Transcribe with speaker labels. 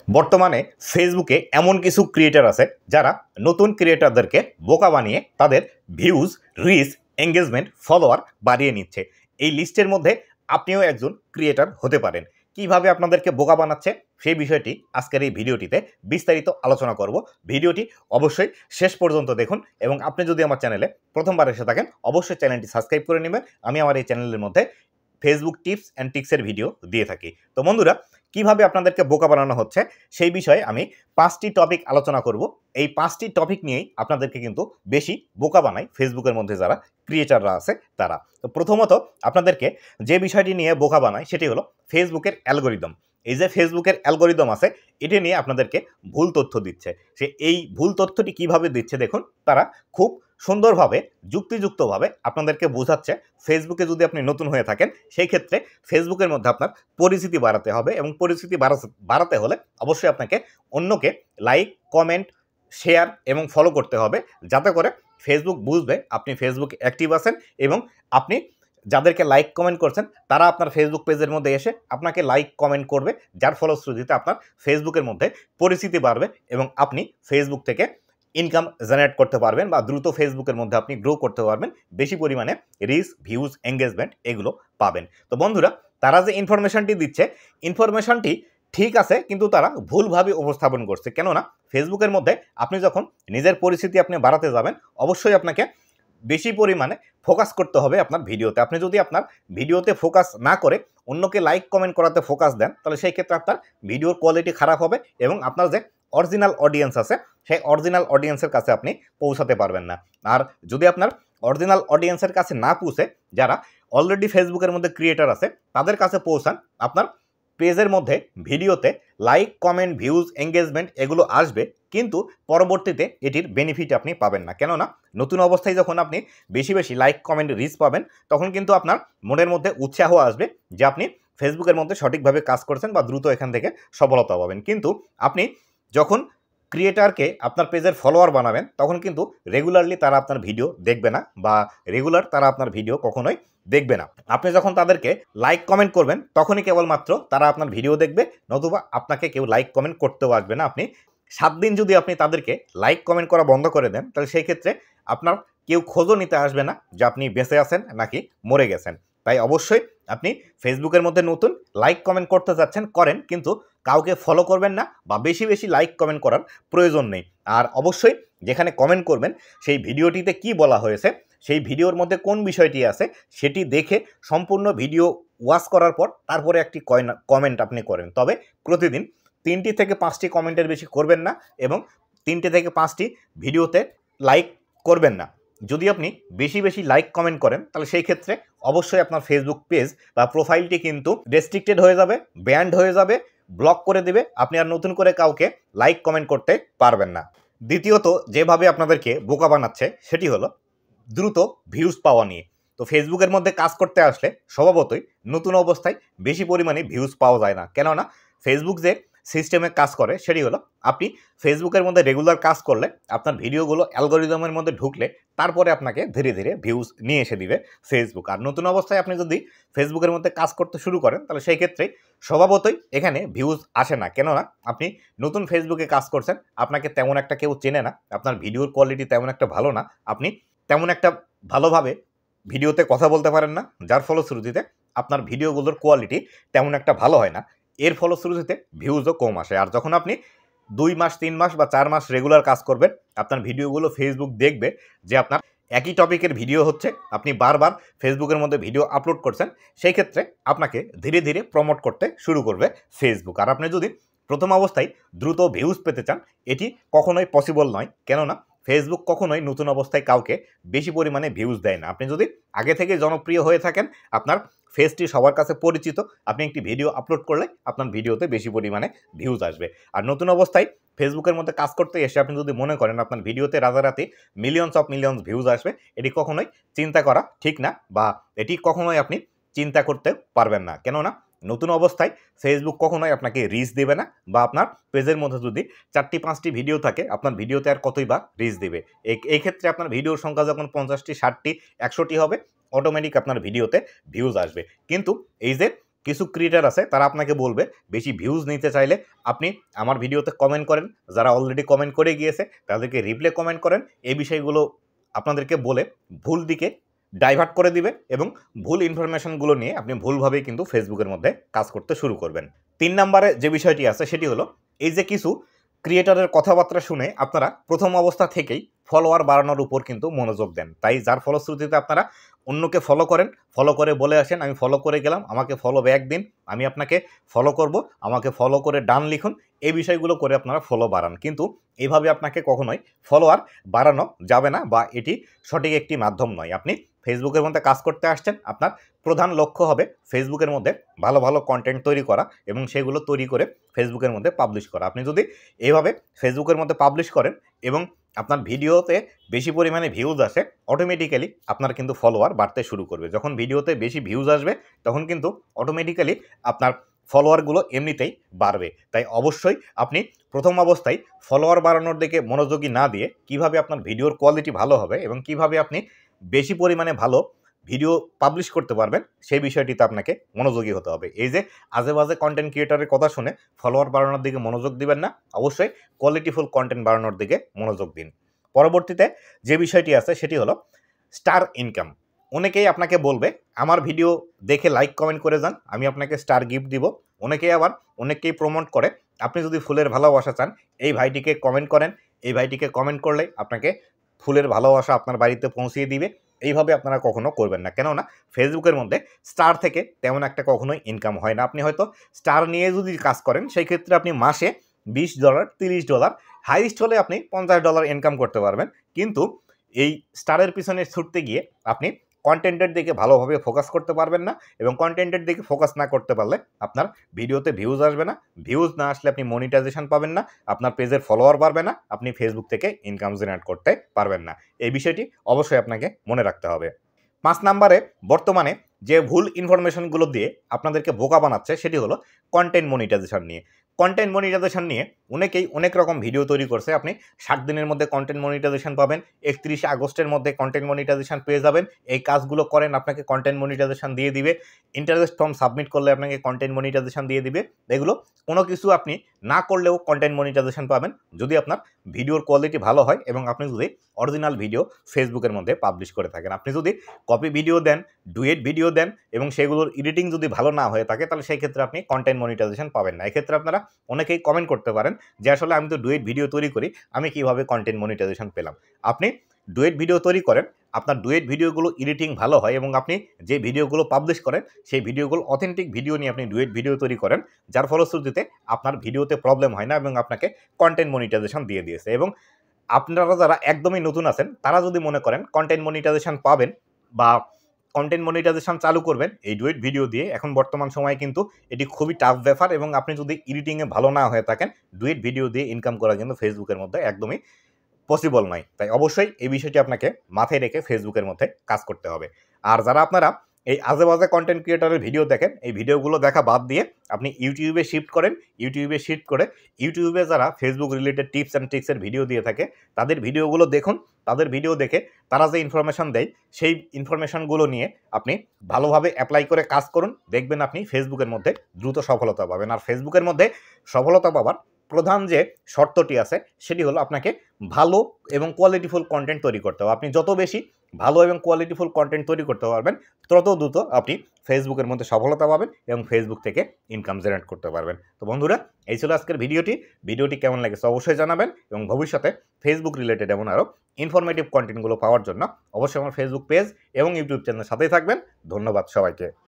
Speaker 1: বর্তমানে ফেসবুকে এমন কিছু ক্রিয়েটার আছে যারা নতুন ক্রিয়েটারদেরকে বোকা বানিয়ে তাদের ভিউজ, রিচ, এঙ্গেজমেন্ট, ফলোয়ার বাড়িয়ে নিচ্ছে। এই লিস্টের মধ্যে আপনিও একজন ক্রিয়েটার হতে পারেন। কিভাবে আপনাদেরকে বোকা বানাচ্ছে সেই বিষয়টি আজকের এই ভিডিওটিতে বিস্তারিত আলোচনা করব। ভিডিওটি অবশ্যই শেষ পর্যন্ত দেখুন এবং আপনি যদি আমার চ্যানেলে প্রথমবার এসে থাকেন অবশ্যই চ্যানেলটি সাবস্ক্রাইব করে নেবেন। আমি আমার এই চ্যানেলের মধ্যে ফেসবুক টিপস অ্যান্ড ট্রিক্সের ভিডিও দিয়ে থাকি। তো বন্ধুরা, কিভাবে আপনাদেরকে বোকা বানানো হচ্ছে সেই বিষয়ে আমি 5টি টপিক আলোচনা করব। এই 5টি টপিক নিয়েই আপনাদেরকে কিন্তু বেশি বোকা বানায় ফেসবুকের মধ্যে যারা ক্রিয়েটাররা আছে তারা। তো প্রথমত আপনাদেরকে যে বিষয়টি নিয়ে বোকা বানায় সেটি হলো ফেসবুকের অ্যালগোরিদম। এই যে ফেসবুকের অ্যালগোরিদম আছে এটি নিয়ে আপনাদেরকে ভুল তথ্য দিচ্ছে। সে এই ভুল তথ্যটি কিভাবে দিচ্ছে দেখুন, তারা খুব সুন্দরভাবে যুক্তিযুক্তভাবে আপনাদেরকে বোঝাচ্ছে ফেসবুকে যদি আপনি নতুন হয়ে থাকেন সেই ক্ষেত্রে ফেসবুকের মধ্যে আপনার পরিচিতি বাড়াতে হবে এবং পরিচিতি বাড়াতে হলে অবশ্যই আপনাকে অন্যকে লাইক, কমেন্ট, শেয়ার এবং ফলো করতে হবে, যাতে করে ফেসবুক বুঝবে আপনি ফেসবুক অ্যাক্টিভ আছেন এবং আপনি যাদেরকে লাইক কমেন্ট করছেন তারা আপনার ফেসবুক পেজের মধ্যে এসে আপনাকে লাইক কমেন্ট করবে, যার ফলশ্রুতিতে আপনার ফেসবুকের মধ্যে পরিচিতি বাড়বে এবং আপনি ফেসবুক থেকে ইনকাম জেনারেট করতে পারবেন বা দ্রুত ফেসবুকের মধ্যে আপনি গ্রো করতে পারবেন, বেশি পরিমাণে রিচ, ভিউজ, এঙ্গেজমেন্ট এগুলো পাবেন। তো বন্ধুরা, তারা যে ইনফরমেশনটি দিচ্ছে ইনফরমেশনটি ঠিক আছে, কিন্তু তারা ভুলভাবে উপস্থাপন করছে। কেননা ফেসবুকের মধ্যে আপনি যখন নিজের পরিস্থিতি আপনি বাড়াতে যাবেন অবশ্যই আপনাকে বেশি পরিমাণে ফোকাস করতে হবে আপনার ভিডিওতে। আপনি যদি আপনার ভিডিওতে ফোকাস না করে অন্যকে লাইক কমেন্ট করাতে ফোকাস দেন তাহলে সেই ক্ষেত্রে আপনার ভিডিওর কোয়ালিটি খারাপ হবে এবং আপনার যে অরিজিনাল অডিয়েন্স আছে সেই অরিজিনাল অডিয়েন্সের কাছে আপনি পৌঁছাতে পারবেন না। আর যদি আপনার অরিজিনাল অডিয়েন্সের কাছে না পৌঁছে যারা অলরেডি ফেসবুকের মধ্যে ক্রিয়েটার আছে তাদের কাছে পৌঁছান, আপনার পেজের মধ্যে ভিডিওতে লাইক, কমেন্ট, ভিউজ, এঙ্গেজমেন্ট এগুলো আসবে, কিন্তু পরবর্তীতে এটির বেনিফিট আপনি পাবেন না। কেননা নতুন অবস্থায় যখন আপনি বেশি বেশি লাইক, কমেন্ট, রিচ পাবেন তখন কিন্তু আপনার মনের মধ্যে উৎসাহ আসবে যে আপনি ফেসবুকের মধ্যে সঠিকভাবে কাজ করছেন বা দ্রুত এখান থেকে সফলতা পাবেন। কিন্তু আপনি যখন ক্রিয়েটারকে আপনার পেজের ফলোয়ার বানাবেন তখন কিন্তু রেগুলারলি তারা আপনার ভিডিও দেখবে না বা রেগুলার তারা আপনার ভিডিও কখনোই দেখবে না। আপনি যখন তাদেরকে লাইক কমেন্ট করবেন তখনই কেবলমাত্র তারা আপনার ভিডিও দেখবে, নতুবা আপনাকে কেউ লাইক কমেন্ট করতেও আসবে না। আপনি 7 দিন যদি আপনি তাদেরকে লাইক কমেন্ট করা বন্ধ করে দেন তাহলে সেই ক্ষেত্রে আপনার কেউ খোঁজও নিতে আসবে না যে আপনি বেঁচে আছেন নাকি মরে গেছেন। তাই অবশ্যই আপনি ফেসবুকের মধ্যে নতুন, লাইক কমেন্ট করতে যাচ্ছেন করেন, কিন্তু কাউকে ফলো করবেন না বা বেশি বেশি লাইক কমেন্ট করার প্রয়োজন নেই। আর অবশ্যই যেখানে কমেন্ট করবেন সেই ভিডিওটিতে কি বলা হয়েছে, সেই ভিডিওর মধ্যে কোন বিষয়টি আছে সেটি দেখে সম্পূর্ণ ভিডিও ওয়াচ করার পর তারপরে একটি কমেন্ট আপনি করেন। তবে প্রতিদিন 3টি থেকে 5টি কমেন্টের বেশি করবেন না এবং 3টে থেকে 5টি ভিডিওতে লাইক করবেন না। যদি আপনি বেশি বেশি লাইক কমেন্ট করেন তাহলে সেই ক্ষেত্রে অবশ্যই আপনার ফেসবুক পেজ বা প্রোফাইলটি কিন্তু রেস্ট্রিক্টেড হয়ে যাবে, ব্যান্ড হয়ে যাবে, ব্লক করে দেবে। আপনি আর নতুন করে কাউকে লাইক কমেন্ট করতে পারবেন না। দ্বিতীয়ত যেভাবে আপনাদেরকে বোকা বানাচ্ছে সেটি হলো দ্রুত ভিউজ পাওয়া নিয়ে। তো ফেসবুকের মধ্যে কাজ করতে আসলে স্বভাবতই নতুন অবস্থায় বেশি পরিমাণে ভিউজ পাওয়া যায় না। কেননা ফেসবুক যে সিস্টেমে কাজ করে সেটি হলো আপনি ফেসবুকের মধ্যে রেগুলার কাজ করলে আপনার ভিডিওগুলো অ্যালগোরিদমের মধ্যে ঢুকলে তারপরে আপনাকে ধীরে ধীরে ভিউজ নিয়ে এসে দিবে ফেসবুক। আর নতুন অবস্থায় আপনি যদি ফেসবুকের মধ্যে কাজ করতে শুরু করেন তাহলে সেই ক্ষেত্রে স্বভাবতই এখানে ভিউজ আসে না। কেননা আপনি নতুন ফেসবুকে কাজ করছেন, আপনাকে তেমন একটা কেউ চেনে না, আপনার ভিডিওর কোয়ালিটি তেমন একটা ভালো না, আপনি তেমন একটা ভালোভাবে ভিডিওতে কথা বলতে পারেন না, যার ফলশ্রুতিতে আপনার ভিডিওগুলোর কোয়ালিটি তেমন একটা ভালো হয় না। এর ফলশ্রুতিতে ভিউজও কম আসে। আর যখন আপনি 2 মাস, 3 মাস বা 4 মাস রেগুলার কাজ করবেন আপনার ভিডিওগুলো ফেসবুক দেখবে যে আপনার একই টপিকের ভিডিও হচ্ছে, আপনি বারবার ফেসবুকের মধ্যে ভিডিও আপলোড করছেন, সেই ক্ষেত্রে আপনাকে ধীরে ধীরে প্রমোট করতে শুরু করবে ফেসবুক। আর আপনি যদি প্রথম অবস্থায় দ্রুত ভিউজ পেতে চান এটি কখনোই পসিবল নয়। কেননা ফেসবুক কখনোই নতুন অবস্থায় কাউকে বেশি পরিমাণে ভিউজ দেয় না। আপনি যদি আগে থেকে জনপ্রিয় হয়ে থাকেন, আপনার ফেসটি সবার কাছে পরিচিত, আপনি একটি ভিডিও আপলোড করলে আপনার ভিডিওতে বেশি পরিমাণে ভিউজ আসবে। আর নতুন অবস্থায় ফেসবুকের মধ্যে কাজ করতে এসে আপনি যদি মনে করেন আপনার ভিডিওতে রাতারাতি মিলিয়নস অফ মিলিয়নস ভিউজ আসবে, এটি কখনোই চিন্তা করা ঠিক না বা এটি কখনোই আপনি চিন্তা করতে পারবেন না। কেননা নতুন অবস্থায় ফেসবুক কখনোই আপনাকে রিচ দেবে না বা আপনার পেজের মধ্যে যদি 4টি 5টি ভিডিও থাকে আপনার ভিডিওতে আর কতই বা রিচ দেবে। এই ক্ষেত্রে আপনার ভিডিওর সংখ্যা যখন 50টি, 60টি, 100টি হবে অটোমেটিক আপনার ভিডিওতে ভিউজ আসবে। কিন্তু এই যে কিছু ক্রিয়েটার আছে তারা আপনাকে বলবে বেশি ভিউজ নিতে চাইলে আপনি আমার ভিডিওতে কমেন্ট করেন, যারা অলরেডি কমেন্ট করে গিয়েছে তাদেরকে রিপ্লে কমেন্ট করেন। এই বিষয়গুলো আপনাদেরকে বলে ভুল দিকে ডাইভার্ট করে দিবে এবং ভুল ইনফরমেশনগুলো নিয়ে আপনি ভুলভাবেই কিন্তু ফেসবুকের মধ্যে কাজ করতে শুরু করবেন। 3 নম্বরে যে বিষয়টি আছে সেটি হলো এই যে কিছু ক্রিয়েটারের কথাবার্তা শুনে আপনারা প্রথম অবস্থা থেকেই ফলোয়ার বাড়ানোর উপর কিন্তু মনোযোগ দেন, তাই যার ফলশ্রুতিতে আপনারা অন্যকে ফলো করেন, ফলো করে বলে আসেন আমি ফলো করে গেলাম, আমাকে ফলো ব্যাক দিন, আমি আপনাকে ফলো করব, আমাকে ফলো করে ডান লিখুন। এই বিষয়গুলো করে আপনারা ফলো বাড়ান, কিন্তু এইভাবে আপনাকে কখনোই ফলোয়ার বাড়ানো যাবে না বা এটি সঠিক একটি মাধ্যম নয়। আপনি ফেসবুকের মধ্যে কাজ করতে আসছেন, আপনার প্রধান লক্ষ্য হবে ফেসবুকের মধ্যে ভালো ভালো কন্টেন্ট তৈরি করা এবং সেগুলো তৈরি করে ফেসবুকের মধ্যে পাবলিশ করা। আপনি যদি এইভাবে ফেসবুকের মধ্যে পাবলিশ করেন এবং আপনার ভিডিওতে বেশি পরিমাণে ভিউজ আসে, অটোমেটিক্যালি আপনার কিন্তু ফলোয়ার বাড়তে শুরু করবে। যখন ভিডিওতে বেশি ভিউজ আসবে তখন কিন্তু অটোমেটিক্যালি আপনার ফলোয়ারগুলো এমনিতেই বাড়বে। তাই অবশ্যই আপনি প্রথম অবস্থায় ফলোয়ার বাড়ানোর দিকে মনোযোগী না দিয়ে কিভাবে আপনার ভিডিওর কোয়ালিটি ভালো হবে এবং কিভাবে আপনি বেশি পরিমাণে ভালো ভিডিও পাবলিশ করতে পারবেন সেই বিষয়টিতে আপনাকে মনোযোগী হতে হবে। এই যে আজে বাজে কন্টেন্ট ক্রিয়েটারের কথা শুনে ফলোয়ার বাড়ানোর দিকে মনোযোগ দিবেন না, অবশ্যই কোয়ালিটিফুল কন্টেন্ট বাড়ানোর দিকে মনোযোগ দিন। পরবর্তীতে যে বিষয়টি আছে সেটি হলো স্টার ইনকাম। অনেকেই আপনাকে বলবে আমার ভিডিও দেখে লাইক কমেন্ট করে যান, আমি আপনাকে স্টার গিফট দিব। অনেকেই আবার অনেককেই প্রমোট করে, আপনি যদি ফুলের ভালোবাসা চান এই ভাইটিকে কমেন্ট করেন, এই ভাইটিকে কমেন্ট করলে আপনাকে ফুলের ভালোবাসা আপনার বাড়িতে পৌঁছিয়ে দিবে। এইভাবে আপনারা কখনো করবেন না, কেননা ফেসবুকের মধ্যে স্টার থেকে তেমন একটা কখনোই ইনকাম হয় না। আপনি হয়তো স্টার নিয়ে যদি কাজ করেন সেই ক্ষেত্রে আপনি মাসে $20, $30, হাইস্ট হলে আপনি $50 ইনকাম করতে পারবেন, কিন্তু এই স্টারের পিছনে ছুটতে গিয়ে আপনি কন্টেন্টের দিকে ভালোভাবে ফোকাস করতে পারবেন না এবং কন্টেন্টের দিকে ফোকাস না করতে পারলে আপনার ভিডিওতে ভিউজ আসবে না, ভিউজ না আসলে আপনি মনিটাইজেশন পাবেন না, আপনার পেজের ফলোয়ার বাড়বে না, আপনি ফেসবুক থেকে ইনকাম জেনারেট করতে পারবেন না। এই বিষয়টি অবশ্যই আপনাকে মনে রাখতে হবে। 5 নম্বরে বর্তমানে যে ভুল ইনফরমেশনগুলো দিয়ে আপনাদেরকে বোকা বানাচ্ছে সেটি হলো কন্টেন্ট মনিটাইজেশন নিয়ে। কন্টেন্ট মনিটাইজেশন নিয়ে অনেকেই অনেক রকম ভিডিও তৈরি করছে। আপনি 60 দিনের মধ্যে কন্টেন্ট মনিটাইজেশন পাবেন, 31 আগস্টের মধ্যে কন্টেন্ট মনিটাইজেশন পেয়ে যাবেন, এই কাজগুলো করেন আপনাকে কন্টেন্ট মনিটাইজেশন দিয়ে দিবে, ইন্টারেস্ট ফর্ম সাবমিট করলে আপনাকে কন্টেন্ট মনিটাইজেশন দিয়ে দিবে। এগুলো কোনো কিছু আপনি না করলেও কন্টেন্ট মনিটাইজেশন পাবেন যদি আপনার ভিডিওর কোয়ালিটি ভালো হয় এবং আপনি যদি অরিজিনাল ভিডিও ফেসবুকের মধ্যে পাবলিশ করে থাকেন। আপনি যদি কপি ভিডিও দেন, ডুয়েট ভিডিও দেন এবং সেগুলোর এডিটিং যদি ভালো না হয়ে থাকে তাহলে সেই ক্ষেত্রে আপনি কন্টেন্ট মনিটাইজেশন পাবেন না। এক্ষেত্রে আপনারা অনেকেই কমেন্ট করতে পারেন যে আসলে আমি তো ডুয়েট ভিডিও তৈরি করি, আমি কিভাবে কন্টেন্ট মনিটাইজেশন পেলাম। আপনি ডুয়েট ভিডিও তৈরি করেন, আপনার ডুয়েট ভিডিওগুলো এডিটিং ভালো হয় এবং আপনি যে ভিডিওগুলো পাবলিশ করেন সেই ভিডিওগুলো অথেন্টিক ভিডিও নিয়ে আপনি ডুয়েট ভিডিও তৈরি করেন, যার ফলশ্রুতিতে আপনার ভিডিওতে প্রবলেম হয় না এবং আপনাকে কন্টেন্ট মনিটাইজেশন দিয়ে দিয়েছে। এবং আপনারা যারা একদমই নতুন আছেন তারা যদি মনে করেন কন্টেন্ট মনিটাইজেশন পাবেন বা কন্টেন্ট মনিটাইজেশন চালু করবেন এই ডুয়েট ভিডিও দিয়ে, এখন বর্তমান সময়ে কিন্তু এটি খুবই টাফ ব্যাপার এবং আপনি যদি এডিটিংয়ে ভালো না হয়ে থাকেন ডুয়েট ভিডিও দিয়ে ইনকাম করা কিন্তু ফেসবুকের মধ্যে একদমই পসিবল নয়। তাই অবশ্যই এই বিষয়টি আপনাকে মাথায় রেখে ফেসবুকের মধ্যে কাজ করতে হবে। আর যারা আপনারা এই আজে বাজে কন্টেন্ট ক্রিয়েটরের ভিডিও দেখেন, এই ভিডিওগুলো দেখা বাদ দিয়ে আপনি ইউটিউবে শিফট করেন। ইউটিউবে শিফট করে ইউটিউবে যারা ফেসবুক রিলেটেড টিপস অ্যান্ড ট্রিক্সের ভিডিও দিয়ে থাকে তাদের ভিডিওগুলো দেখুন। তাদের ভিডিও দেখে তারা যে ইনফরমেশন দেয় সেই ইনফরমেশনগুলো নিয়ে আপনি ভালোভাবে অ্যাপ্লাই করে কাজ করুন, দেখবেন আপনি ফেসবুকের মধ্যে দ্রুত সফলতা পাবেন। আর ফেসবুকের মধ্যে সফলতা পাবার প্রধান যে শর্তটি আছে সেটি হলো আপনাকে ভালো এবং কোয়ালিটিফুল কন্টেন্ট তৈরি করতে হবে। আপনি যত বেশি ভালো এবং কোয়ালিটিফুল কন্টেন্ট তৈরি করতে পারবেন তত দ্রুত আপনি ফেসবুকের মধ্যে সফলতা পাবেন এবং ফেসবুক থেকে ইনকাম জেনারেট করতে পারবেন। তো বন্ধুরা, এই ছিল আজকের ভিডিওটি কেমন লেগেছে অবশ্যই জানাবেন এবং ভবিষ্যতে ফেসবুক রিলেটেড এমন আরও ইনফরমেটিভ কন্টেন্টগুলো পাওয়ার জন্য অবশ্যই আমার ফেসবুক পেজ এবং ইউটিউব চ্যানেলের সাথেই থাকবেন। ধন্যবাদ সবাইকে।